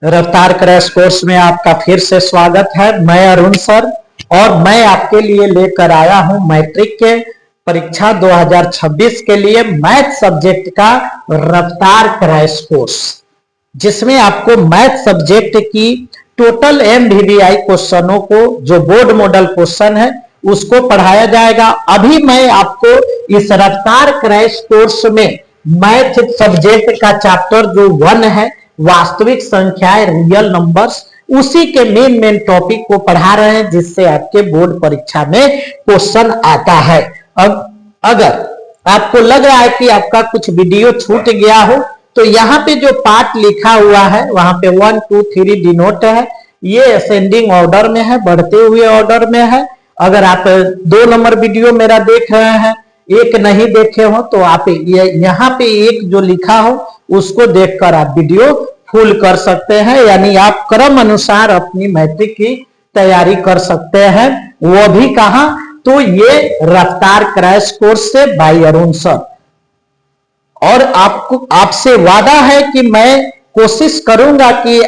रफ्तार crash course में आपका फिर से स्वागत है। मैं अरुण सर और मैं आपके लिए लेकर आया हूं मैट्रिक के परीक्षा 2026 के लिए मैथ सब्जेक्ट का रफ्तार क्रैश कोर्स, जिसमें आपको मैथ सब्जेक्ट की टोटल MVVI क्वेश्चनों को, जो बोर्ड मॉडल क्वेश्चन है, उसको पढ़ाया जाएगा। अभी मैं आपको इस रफ्तार क्रैश कोर्स में मैथ सब्जेक्ट का चैप्टर जो 1 है, वास्तविक संख्याएं, रियल नंबर्स, उसी के मेन टॉपिक को पढ़ा रहे हैं, जिससे आपके बोर्ड परीक्षा में क्वेश्चन आता है। अब अगर आपको लग रहा है कि आपका कुछ वीडियो छूट गया हो, तो यहाँ पे जो पार्ट लिखा हुआ है वहां पे 1 2 3 डिनोट है। ये असेंडिंग ऑर्डर में है, बढ़ते हुए ऑर्डर में है। अगर आप 2 नंबर वीडियो मेरा देख रहे हैं, एक नहीं देखे हो, तो आप यहाँ पे एक जो लिखा हो उसको देखकर आप वीडियो फुल कर सकते हैं, यानी आप क्रम अनुसार अपनी मैट्रिक की तैयारी कर सकते हैं। वो भी कहां? तो ये रफ्तार क्रैश कोर्स से बाय अरुण सर। और आपसे वादा है कि मैं कोशिश करूंगा कि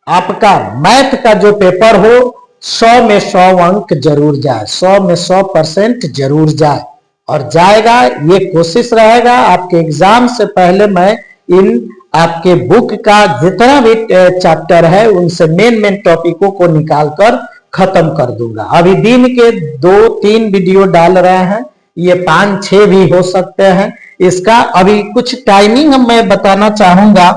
आपका मैथ का जो पेपर हो 100 में 100 अंक जरूर जाए, 100 में 100% जरूर जाए, और जाएगा, ये कोशिश रहेगा। आपके एग्जाम से पहले मैं इन आपके बुक का जितना भी चैप्टर है उनसे मेन टॉपिकों को निकालकर खत्म कर दूंगा। अभी दिन के 2-3 वीडियो डाल रहे हैं, ये 5-6 भी हो सकते हैं। इसका अभी कुछ टाइमिंग मैं बताना चाहूंगा।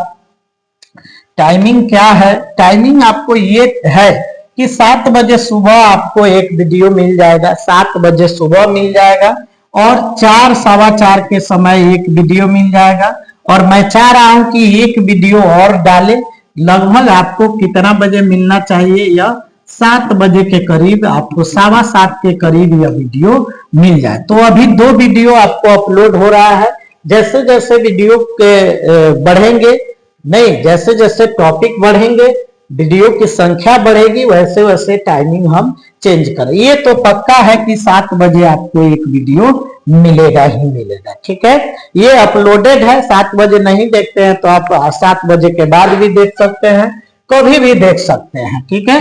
टाइमिंग क्या है? टाइमिंग आपको ये है कि 7 बजे सुबह आपको एक वीडियो मिल जाएगा, 7 बजे सुबह मिल जाएगा, और 4 सवा 4 के समय एक वीडियो मिल जाएगा। और मैं चाह रहा हूं कि एक वीडियो और डाले। लगभग आपको कितना बजे मिलना चाहिए? या 7 बजे के करीब, आपको 7:15 के करीब यह वीडियो मिल जाए। तो अभी 2 वीडियो आपको अपलोड हो रहा है। जैसे जैसे वीडियो के बढ़ेंगे, नहीं, जैसे जैसे टॉपिक बढ़ेंगे, वीडियो की संख्या बढ़ेगी, वैसे वैसे टाइमिंग हम चेंज करें। ये तो पक्का है कि 7 बजे आपको एक वीडियो मिलेगा ही मिलेगा, ठीक है। ये अपलोडेड है, 7 बजे नहीं देखते हैं तो आप 7 बजे के बाद भी देख सकते हैं, कभी भी देख सकते हैं, ठीक है।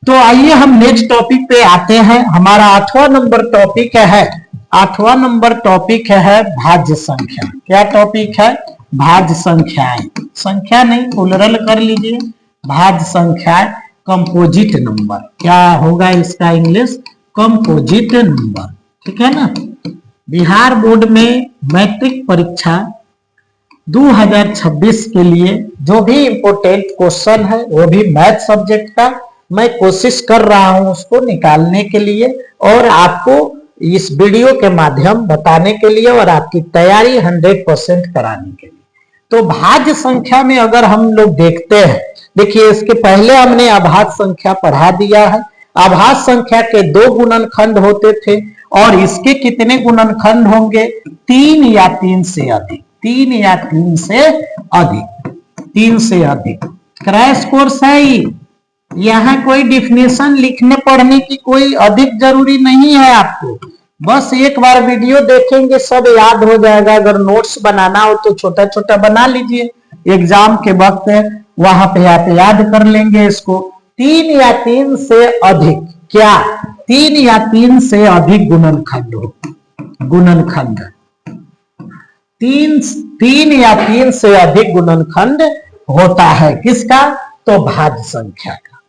तो आइए हम नेक्स्ट टॉपिक पे आते हैं। हमारा 8वां नंबर टॉपिक है, 8वां नंबर टॉपिक है भाज्य संख्या। क्या टॉपिक है? भाज्य संख्याएं। संख्या नहीं, प्लुरल कर लीजिए, भाज्य संख्याएं, कंपोजिट नंबर। क्या होगा इसका इंग्लिश? कंपोजिट नंबर, ठीक है ना। बिहार बोर्ड में मैट्रिक परीक्षा 2026 के लिए जो भी इंपोर्टेंट क्वेश्चन है, वो भी मैथ सब्जेक्ट का, मैं कोशिश कर रहा हूं उसको निकालने के लिए और आपको इस वीडियो के माध्यम बताने के लिए और आपकी तैयारी 100% कराने के लिए। तो भाज्य संख्या में अगर हम लोग देखते हैं, देखिए इसके पहले हमने अभाज्य संख्या पढ़ा दिया है। अभाज्य संख्या के 2 गुणनखंड होते थे, और इसके कितने गुणनखंड होंगे? 3 या 3 से अधिक, 3 या 3 से अधिक, 3 से अधिक। क्रैश कोर्स है ये, यहाँ कोई डिफिनेशन लिखने पढ़ने की कोई अधिक जरूरी नहीं है आपको। बस एक बार वीडियो देखेंगे, सब याद हो जाएगा। अगर नोट्स बनाना हो तो छोटा छोटा बना लीजिए, एग्जाम के वक्त वहां पे आप याद कर लेंगे इसको। 3 या 3 से अधिक, क्या 3 या 3 से अधिक गुणनखंड हो? गुणनखंड 3 या 3 से अधिक गुणनखंड होता है किसका? तो भाज्य संख्या का,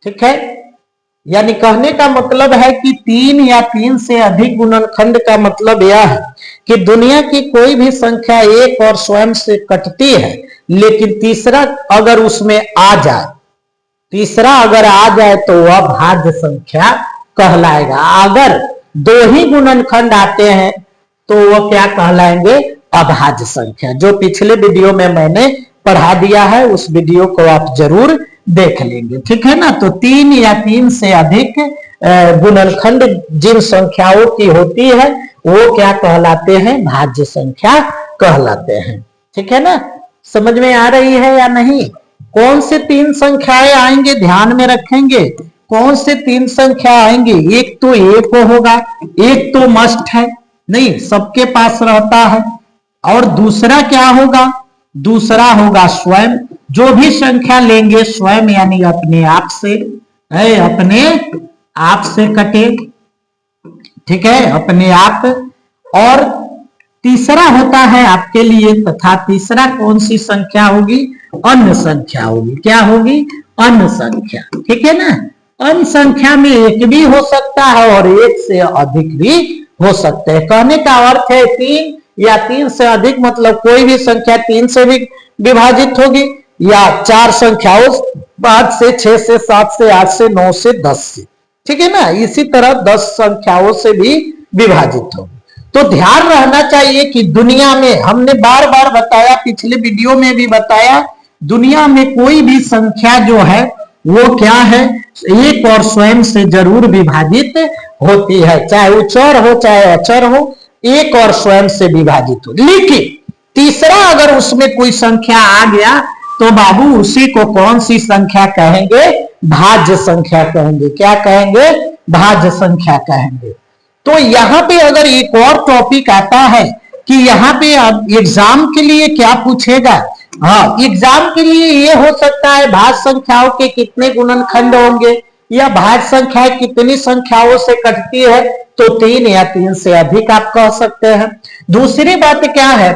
ठीक है। यानी कहने का मतलब है कि 3 या 3 से अधिक गुणनखंड का मतलब यह है कि दुनिया की कोई भी संख्या एक और स्वयं से कटती है, लेकिन तीसरा अगर उसमें आ जाए, तीसरा अगर आ जाए तो वह भाज्य संख्या कहलाएगा। अगर 2 ही गुणनखंड आते हैं तो वह क्या कहलाएंगे? अभाज्य संख्या। जो पिछले वीडियो में मैंने पढ़ा दिया है, उस वीडियो को आप जरूर देख लेंगे, ठीक है ना। तो 3 या 3 से अधिक गुणनखंड जिन संख्याओं की होती है वो क्या कहलाते हैं? भाज्य संख्या कहलाते हैं, ठीक है ना। समझ में आ रही है या नहीं? कौन से 3 संख्याएं आएंगे ध्यान में रखेंगे। कौन से 3 संख्या आएंगे? एक तो एक होगा, एक तो मस्ट है, नहीं, सबके पास रहता है। और दूसरा क्या होगा, दूसरा होगा स्वयं। जो भी संख्या लेंगे स्वयं यानी अपने आप से है, अपने आप से कटे, ठीक है, अपने आप। और तीसरा होता है आपके लिए, तथा तीसरा कौन सी संख्या होगी, अन्य संख्या होगी। क्या होगी, अन्य संख्या, ठीक है ना। अन्य संख्या में एक भी हो सकता है और एक से अधिक भी हो सकते हैं। कहने का अर्थ है 3 या 3 से अधिक, मतलब कोई भी संख्या 3 से भी विभाजित होगी, या 4 संख्याओं 5 से, 6 से, 7 से, 8 से, 9 से, 10 से, ठीक है ना। इसी तरह 10 संख्याओं से भी विभाजित होगी। तो ध्यान रहना चाहिए कि दुनिया में, हमने बार बार बताया, पिछले वीडियो में भी बताया, दुनिया में कोई भी संख्या जो है वो क्या है, एक और स्वयं से जरूर विभाजित होती है। चाहे वो चर हो चाहे अचर हो, एक और स्वयं से विभाजित हो। लेकिन तीसरा अगर उसमें कोई संख्या आ गया तो बाबू उसी को कौन सी संख्या कहेंगे, भाज्य संख्या कहेंगे। क्या कहेंगे, भाज्य संख्या कहेंगे। तो यहाँ पे अगर एक और टॉपिक आता है कि यहाँ पे एग्जाम के लिए क्या पूछेगा, हाँ, एग्जाम के लिए ये हो सकता है भाज्य संख्याओं के कितने गुणनखंड होंगे, या भाज्य संख्या कितनी संख्याओं से कटती है, तो 3 या 3 से अधिक आप कह सकते हैं। दूसरी बात क्या है,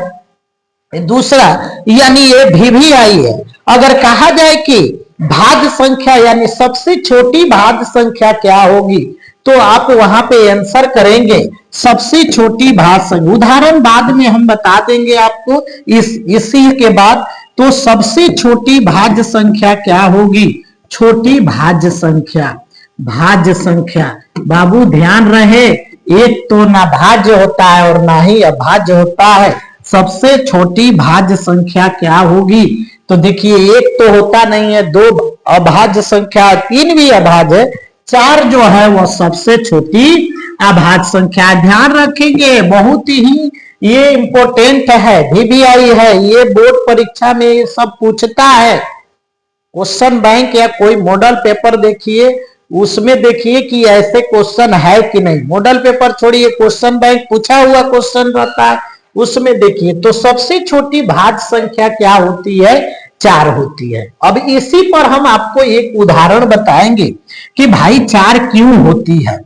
दूसरा यानी ये भी आई है। अगर कहा जाए कि भाज्य संख्या यानी सबसे छोटी भाज्य संख्या क्या होगी, तो आप वहां पे आंसर करेंगे सबसे छोटी भाज्य संख्या। उदाहरण बाद में हम बता देंगे आपको इसी के बाद। तो सबसे छोटी भाज्य संख्या क्या होगी, छोटी भाज्य संख्या। भाज्य संख्या बाबू ध्यान रहे, एक तो ना भाज्य होता है और ना ही अभाज्य होता है। सबसे छोटी भाज्य संख्या क्या होगी, तो देखिए एक तो होता नहीं है, 2 अभाज्य संख्या, 3 भी अभाज्य, 4 जो है वो सबसे छोटी अभाज्य संख्या। ध्यान रखेंगे, बहुत ही ये इंपॉर्टेंट है, VVI है, ये बोर्ड परीक्षा में ये सब पूछता है। क्वेश्चन बैंक या कोई मॉडल पेपर देखिए, उसमें देखिए कि ऐसे क्वेश्चन है कि नहीं। मॉडल पेपर छोड़िए, क्वेश्चन बैंक पूछा हुआ क्वेश्चन रहता है, उसमें देखिए। तो सबसे छोटी भाज्य संख्या क्या होती है, 4 होती है। अब इसी पर हम आपको एक उदाहरण बताएंगे कि भाई 4 क्यों होती है।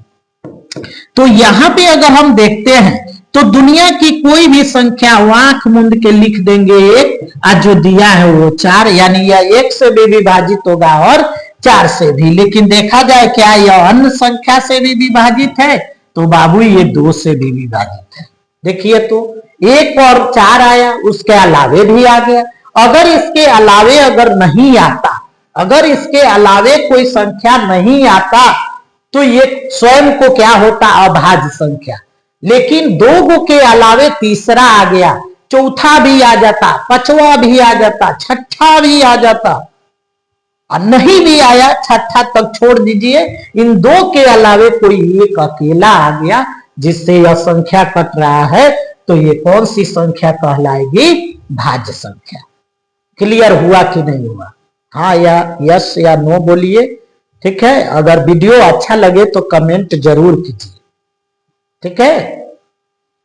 तो यहाँ पे अगर हम देखते हैं तो दुनिया की कोई भी संख्या आंख मूंद के लिख देंगे 1, और जो दिया है वो 4, यानी यह 1 से भी विभाजित होगा और 4 से भी। लेकिन देखा जाए क्या यह अन्य संख्या से भी विभाजित है, तो बाबू ये 2 से भी विभाजित है। देखिए तो 1 और 4 आया, उसके अलावे भी आ गया। अगर इसके अलावे अगर नहीं आता, अगर इसके अलावे कोई संख्या नहीं आता, तो ये स्वयं को क्या होता, अभाज्य संख्या। लेकिन 2 के अलावे तीसरा आ गया, चौथा भी आ जाता, 5वां भी आ जाता, 6ठा भी आ जाता, और नहीं भी आया 6ठा तक छोड़ दीजिए, इन 2 के अलावे कोई एक अकेला आ गया जिससे यह संख्या कट रहा है, तो ये कौन सी संख्या कहलाएगी, भाज्य संख्या। क्लियर हुआ कि नहीं हुआ, हाँ या यस या नो बोलिए, ठीक है। अगर वीडियो अच्छा लगे तो कमेंट जरूर कीजिए, ठीक है।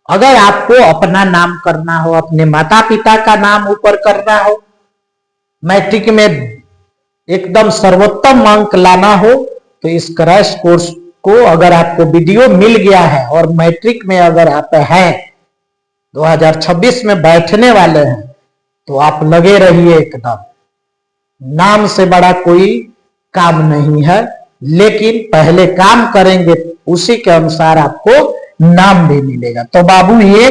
अगर आपको अपना नाम करना हो, अपने माता पिता का नाम ऊपर करना हो, मैट्रिक में एकदम सर्वोत्तम अंक लाना हो, तो इस क्रैश कोर्स को अगर आपको वीडियो मिल गया है और मैट्रिक में अगर आप हैं, 2026 में बैठने वाले हैं, तो आप लगे रहिए एकदम। नाम से बड़ा कोई काम नहीं है, लेकिन पहले काम करेंगे उसी के अनुसार आपको नाम भी मिलेगा। तो बाबू ये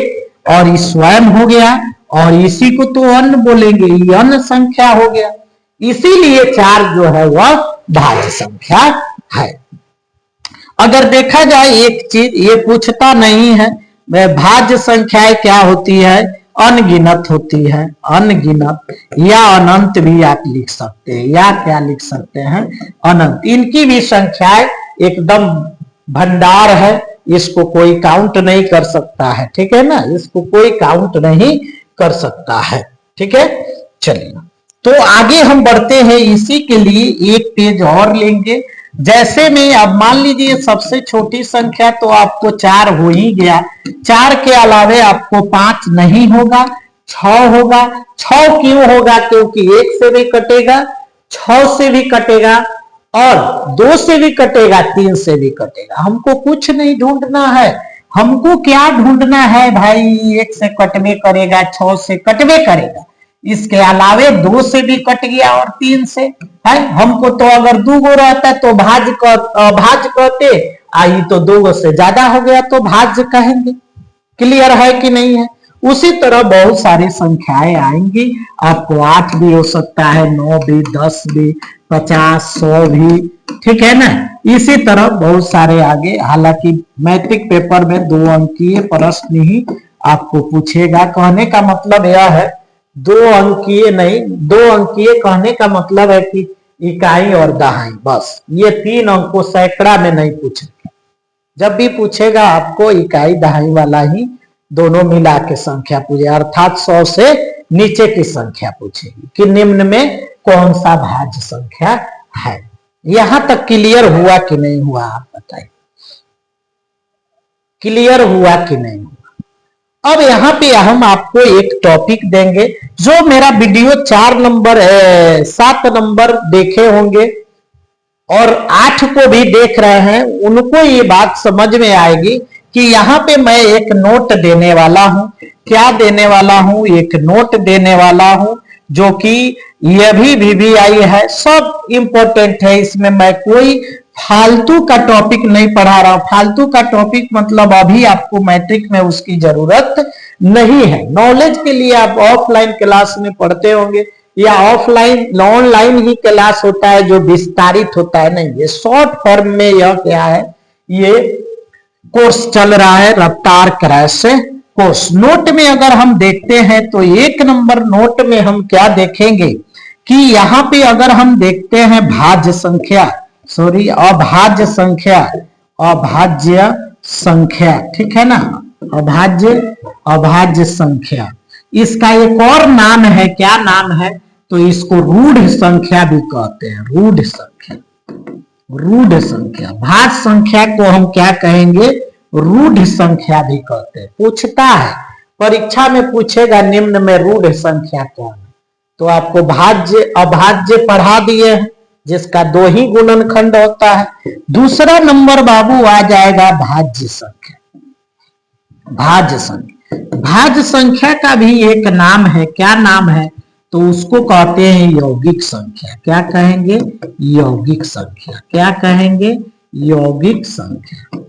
और स्वयं हो गया, और इसी को तो अन्य बोलेंगे, ये अन्य संख्या हो गया। इसीलिए 4 जो है वह भाज्य संख्या है। अगर देखा जाए एक चीज ये पूछता नहीं है, भाज्य संख्याएं क्या होती है, अनगिनत होती है। अनगिनत या अनंत भी आप लिख सकते हैं, या क्या लिख सकते हैं, अनंत। इनकी भी संख्याएं एकदम भंडार है, इसको कोई काउंट नहीं कर सकता है, ठीक है ना, इसको कोई काउंट नहीं कर सकता है, ठीक है। चलिए तो आगे हम बढ़ते हैं, इसी के लिए एक पेज और लेंगे जैसे में अब मान लीजिए सबसे छोटी संख्या तो आपको 4 हो ही गया, 4 के अलावे आपको 5 नहीं होगा, 6 होगा। 6 क्यों होगा? क्योंकि 1 से भी कटेगा, 6 से भी कटेगा और 2 से भी कटेगा, 3 से भी कटेगा। हमको कुछ नहीं ढूंढना है, हमको क्या ढूंढना है भाई? 1 से कटवे करेगा, 6 से कटवे करेगा, इसके अलावे 2 से भी कट गया और 3 से है। हमको तो अगर 2 गो रहता तो भाज कहते, आई तो 2 गो से ज्यादा हो गया तो भाज्य कहेंगे। क्लियर है कि नहीं है? उसी तरह बहुत सारी संख्याएं आएंगी, आपको 8 भी हो सकता है, 9 भी, 10 भी, 50, 100 भी, ठीक है ना। इसी तरह बहुत सारे आगे, हालांकि मैट्रिक पेपर में 2 अंकीय प्रश्न ही आपको पूछेगा। कहने का मतलब यह है 2 अंकीय नहीं, 2 अंकीय कहने का मतलब है कि इकाई और दहाई, बस ये 3 अंकों सैकड़ा में नहीं पूछेगा। जब भी पूछेगा आपको इकाई दहाई वाला ही दोनों मिला के संख्या पूछे, अर्थात 100 से नीचे की संख्या पूछेगी कि निम्न में कौन सा भाज्य संख्या है। यहां तक क्लियर हुआ कि नहीं हुआ? आप बताइए, क्लियर हुआ कि नहीं हुआ? अब यहाँ पे हम आपको एक टॉपिक देंगे, जो मेरा वीडियो 4 नंबर 7 नंबर देखे होंगे और 8 को भी देख रहे हैं, उनको ये बात समझ में आएगी कि यहाँ पे मैं एक नोट देने वाला हूं। क्या देने वाला हूं? एक नोट देने वाला हूं, जो कि ये भी VVI है, सब इंपॉर्टेंट है। इसमें मैं कोई फालतू का टॉपिक नहीं पढ़ा रहा हूं। फालतू का टॉपिक मतलब अभी आपको मैट्रिक में उसकी जरूरत नहीं है। नॉलेज के लिए आप ऑफलाइन क्लास में पढ़ते होंगे या ऑफलाइन ऑनलाइन ही क्लास होता है जो विस्तारित होता है, नहीं, ये शॉर्ट फॉर्म में यह क्या है, ये कोर्स चल रहा है रफ्तार क्रैश कोर्स। नोट में अगर हम देखते हैं तो 1 नंबर नोट में हम क्या देखेंगे कि यहाँ पे अगर हम देखते हैं भाज्य संख्या, सॉरी अभाज्य संख्या, अभाज्य संख्या, ठीक है ना, अभाज्य संख्या, इसका एक और नाम है, क्या नाम है? तो इसको रूढ़ संख्या भी कहते हैं, रूढ़ संख्या, रूढ़ संख्या। भाज्य संख्या को हम क्या कहेंगे? रूढ़ संख्या भी कहते हैं। पूछता है, परीक्षा में पूछेगा निम्न में रूढ़ संख्या कौन है, तो आपको भाज्य अभाज्य पढ़ा दिए हैं, जिसका 2 ही गुणनखंड होता है। दूसरा नंबर बाबू आ जाएगा भाज्य संख्या। भाज्य संख्या, भाज्य संख्या का भी एक नाम है, क्या नाम है? तो उसको कहते हैं यौगिक संख्या। क्या कहेंगे? यौगिक संख्या। क्या कहेंगे? यौगिक संख्या।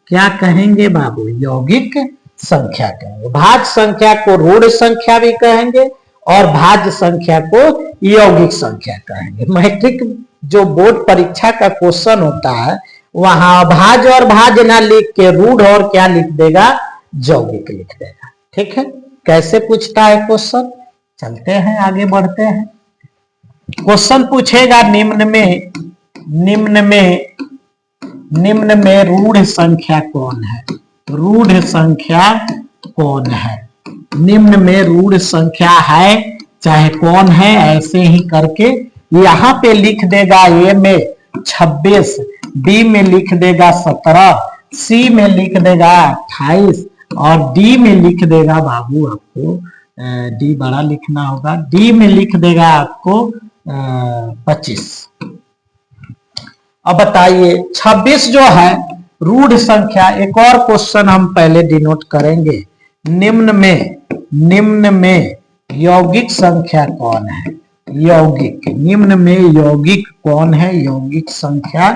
क्या कहेंगे बाबू? यौगिक संख्या कहेंगे। भाज्य संख्या को रूढ़ संख्या भी कहेंगे और भाज्य संख्या को यौगिक संख्या कहेंगे। मैट्रिक जो बोर्ड परीक्षा का क्वेश्चन होता है, वहां भाज्य और भाज्य ना लिख के रूढ़ और क्या लिख देगा? यौगिक लिख देगा। ठीक है, कैसे पूछता है क्वेश्चन? चलते हैं आगे बढ़ते हैं। क्वेश्चन पूछेगा निम्न में रूढ़ संख्या कौन है? रूढ़ संख्या कौन है? निम्न में रूढ़ संख्या है चाहे कौन है, ऐसे ही करके यहाँ पे लिख देगा। ए में 26, बी में लिख देगा 17, सी में लिख देगा 28 और डी में लिख देगा बाबू, आपको डी बड़ा लिखना होगा, डी में लिख देगा आपको 25। अब बताइए 26 जो है रूढ़ संख्या। एक और क्वेश्चन हम पहले डिनोट करेंगे। निम्न में यौगिक संख्या कौन है? यौगिक, निम्न में यौगिक कौन है? यौगिक संख्या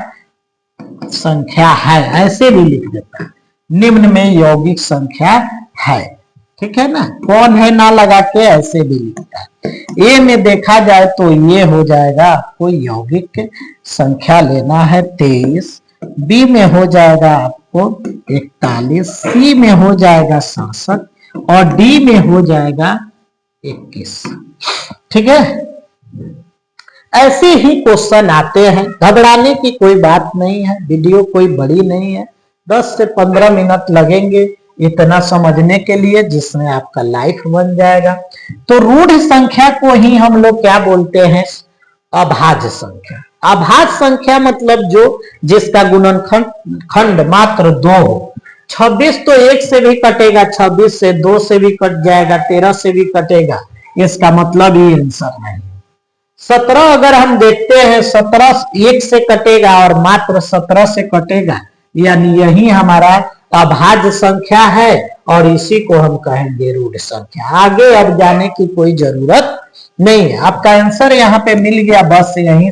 है, ऐसे भी लिख देता है। निम्न में यौगिक संख्या है, ठीक है ना, कौन है ना लगा के ऐसे भी लिखता है। ए में देखा जाए तो ये हो जाएगा, आपको यौगिक संख्या लेना है 23, बी में हो जाएगा आपको 41, सी में हो जाएगा 67 और डी में हो जाएगा 21। ठीक है, ऐसे ही क्वेश्चन आते हैं, घबराने की कोई बात नहीं है। वीडियो कोई बड़ी नहीं है, 10 से 15 मिनट लगेंगे इतना समझने के लिए, जिसमें आपका लाइफ बन जाएगा। तो रूढ़ संख्या को ही हम लोग क्या बोलते हैं? अभाज्य संख्या। अभाज्य संख्या मतलब जो जिसका गुणनखंड खंड मात्र 2 हो। 26 तो 1 से भी कटेगा, 26 से 2 से भी कट जाएगा, 13 से भी कटेगा, इसका मतलब ये आंसर नहीं। 17 अगर हम देखते हैं 17 1 से कटेगा और मात्र 17 से कटेगा, यानी यही हमारा अभाज्य संख्या है और इसी को हम कहेंगे रूढ़ संख्या। आगे अब जाने की कोई जरूरत नहीं है, आपका आंसर यहाँ पे मिल गया। बस यही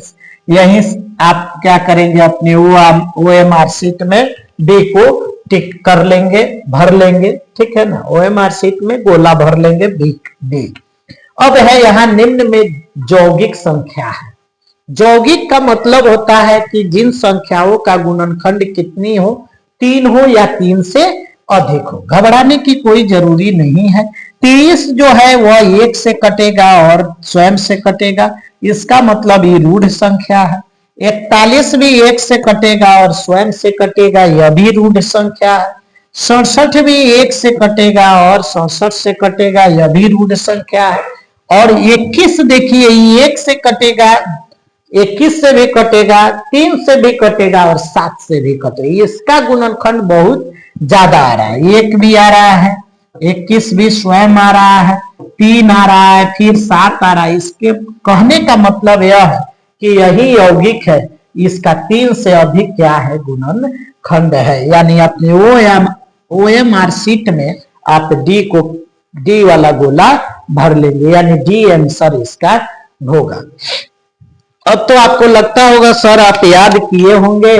आप क्या करेंगे, अपने OMR शीट में डी को टिक कर लेंगे, भर लेंगे, ठीक है ना। OMR शीट में गोला भर लेंगे डी। अब है यहाँ निम्न में यौगिक संख्या है। यौगिक का मतलब होता है कि जिन संख्याओं का गुणनखंड कितनी हो, 3 हो या 3 से अधिक हो। घबराने की कोई जरूरी नहीं है। 30 जो है वह 1 से कटेगा और स्वयं से कटेगा, इसका मतलब ये रूढ़ संख्या है। 41 भी 1 से कटेगा और स्वयं से कटेगा, यह भी रूढ़ संख्या है। 67 भी 1 से कटेगा और 67 से कटेगा, यह भी रूढ़ संख्या है। और 21 देखिए 1 से कटेगा, 21 से भी कटेगा, 3 से भी कटेगा और 7 से भी कटेगा। इसका गुणनखंड बहुत ज्यादा आ रहा है। 1 भी आ रहा है, 21 भी स्वयं आ रहा है, 3 आ रहा है, फिर 7 आ रहा है। इसके कहने का मतलब यह है कि यही यौगिक है, इसका 3 से अधिक क्या है, गुणनखंड है। यानी अपने OMR शीट में आप डी वाला गोला भर लेंगे, यानी डी आंसर इसका होगा। अब तो आपको लगता होगा सर आप याद किए होंगे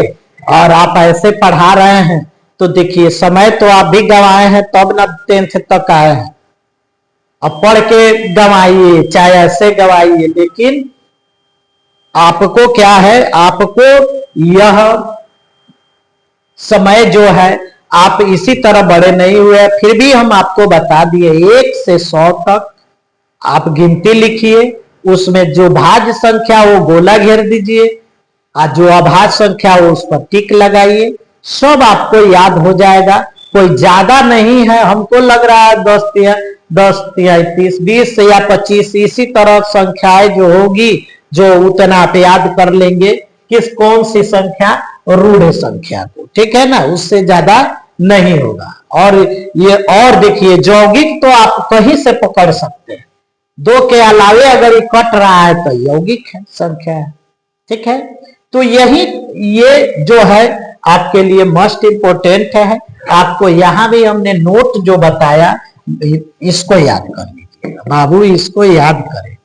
और आप ऐसे पढ़ा रहे हैं, तो देखिए समय तो आप भी गंवाए हैं तब ना 10th तक आए हैं। अब पढ़ के गंवाइए चाहे ऐसे गंवाइए, लेकिन आपको क्या है, आपको यह समय जो है आप इसी तरह बड़े नहीं हुए, फिर भी हम आपको बता दिए 1 से 100 तक आप गिनती लिखिए, उसमें जो भाज्य संख्या वो गोला घेर दीजिए और जो अभाज्य संख्या वो उस पर टिक लगाइए, सब आपको याद हो जाएगा। कोई ज्यादा नहीं है, हमको लग रहा है 10 या 30 20 या 25 इसी तरह संख्याएं जो होगी, जो उतना आप याद कर लेंगे कौन सी संख्या, रूढ़ संख्या को, ठीक है ना, उससे ज्यादा नहीं होगा। और ये और देखिए यौगिक तो आप कहीं से पकड़ सकते हैं, 2 के अलावे अगर ये कट रहा है तो यौगिक है, संख्या है, ठीक है। तो ये जो है आपके लिए मस्ट इंपोर्टेंट है। आपको यहाँ भी हमने नोट जो बताया इसको याद कर लीजिएगा बाबू, इसको याद करें,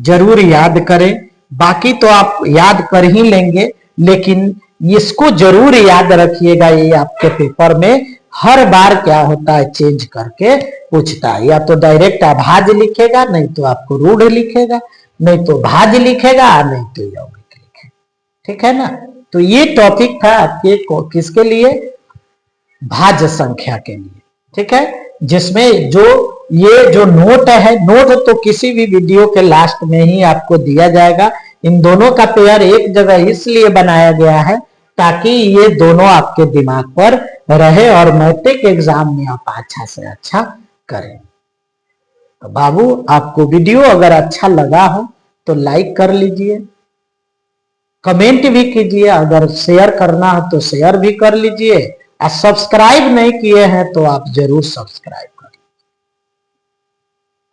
जरूर याद करें। बाकी तो आप याद कर ही लेंगे, लेकिन इसको जरूर याद रखिएगा। ये आपके पेपर में हर बार क्या होता है, चेंज करके पूछता है। या तो डायरेक्ट अभाज्य लिखेगा, नहीं तो आपको रूढ़ लिखेगा, नहीं तो भाज्य लिखेगा, नहीं तो यौगिक लिखेगा, ठीक है ना। तो ये टॉपिक था आपके किसके लिए, भाज्य संख्या के लिए, ठीक है। जिसमें ये जो नोट है, नोट तो किसी भी वीडियो के लास्ट में ही आपको दिया जाएगा। इन दोनों का पेयर एक जगह इसलिए बनाया गया है ताकि ये दोनों आपके दिमाग पर रहे और मैट्रिक एग्जाम में आप अच्छा से अच्छा करें। तो बाबू आपको वीडियो अगर अच्छा लगा हो तो लाइक कर लीजिए, कमेंट भी कीजिए, अगर शेयर करना हो तो शेयर भी कर लीजिए, और सब्सक्राइब नहीं किए हैं तो आप जरूर सब्सक्राइब करें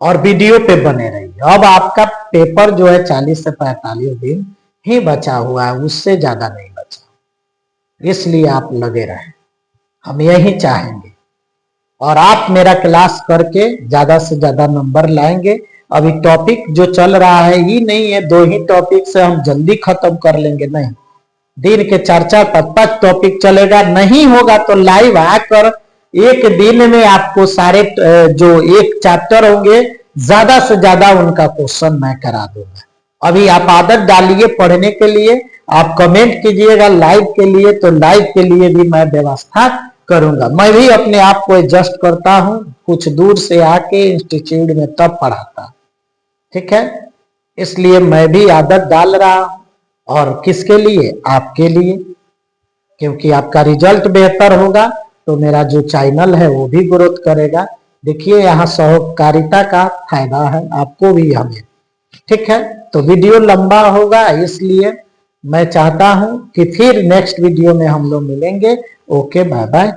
और वीडियो पे बने रहिए। अब आपका पेपर जो है 40 से 45 दिन ही बचा हुआ है, उससे ज्यादा नहीं बचा, इसलिए आप लगे रहें, हम यही चाहेंगे। और आप मेरा क्लास करके ज्यादा से ज्यादा नंबर लाएंगे। अभी टॉपिक जो चल रहा है ये नहीं है 2 ही टॉपिक से हम जल्दी खत्म कर लेंगे, नहीं, दिन के 4-4 5-5 टॉपिक चलेगा। नहीं होगा तो लाइव आकर एक दिन में आपको सारे जो एक चैप्टर होंगे ज्यादा से ज्यादा उनका क्वेश्चन मैं करा दूंगा। अभी आप आदत डालिए पढ़ने के लिए, आप कमेंट कीजिएगा लाइव के लिए, तो लाइव के लिए भी मैं व्यवस्था करूंगा। मैं भी अपने आप को एडजस्ट करता हूं, कुछ दूर से आके इंस्टीट्यूट में तब पढ़ाता, ठीक है। इसलिए मैं भी आदत डाल रहा हूं, और किसके लिए, आपके लिए, क्योंकि आपका रिजल्ट बेहतर होगा तो मेरा जो चैनल है वो भी ग्रोथ करेगा। देखिए यहाँ सहकारिता का फायदा है आपको भी हमें, ठीक है। तो वीडियो लंबा होगा इसलिए मैं चाहता हूं कि फिर नेक्स्ट वीडियो में हम लोग मिलेंगे। Okay, bye bye.